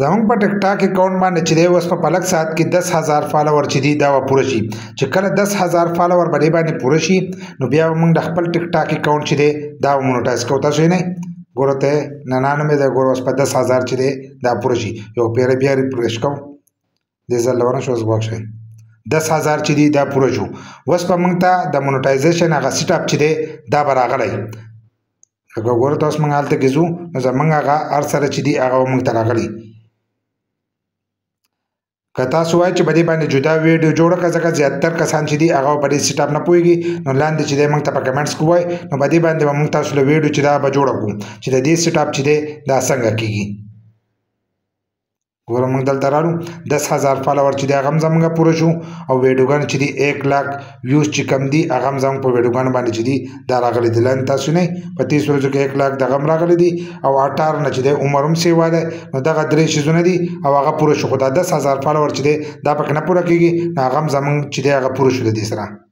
زمونږ په ټیک ټاک اکاونټ باندې چې دی اوس په لږ ساعت کې 10,000 فالوور چې دي دا پوره شي چې کله 10,000 فالوور باندې پوره شي نو بیا موږ د خپل ټیک ټاک اکاونټ چې دی دا مونټایز کوو تاسو نه ګوره ته نه مې دا ګوره اوس په 10,000 چې دی دا پوره شي یو پیر بیا ریفریش کوم د زلونه شو زغوښ شي 10,000 چې دی دا پوره شو اوس په موږ ته د مونټایزیشن هغه سیټ اپ چې دی دا براغلی ګوره تاسو موږ حالت کې زو نو زمونږ هغه هر سره چې دی هغه موږ ته راغلی که تاسو وایئ چې په دې باندې جدا ویډیو جوړه کړه ځکه زیاتر کسان چې دي هغه په دې سیټ اپ نه پوهېږي نو لاندې چې دی موږ ته په کمنټس کې ووایئ نو په دې باندې به موږ تاسو له ویډیو چې دا به جوړه کړو چې د دې سیټ اپ چې دی دا څنګه کېږي ګوره موږ دلته راغلو 10,000 فالوور چې دی هغه هم زموږ پوره شو او ویډیوګانې چې دي 1 لاک ویوز چې کم دي هغه هم زموږ په ویډیوګانو باندې چې دي دا راغلي دي لاندې تاسو نه په 30 ورځو کې 1 لاک دغه هم راغلي دي او 18 نه چې دی عمر هم سیوا دی نو دغه درې شیزونه دي او هغه پوره شو خو دا 10,000 فالوور چې دی دا پکې نه پوره کېږي نو هغه هم زموږ چې دی هغه پوره شو د دې سره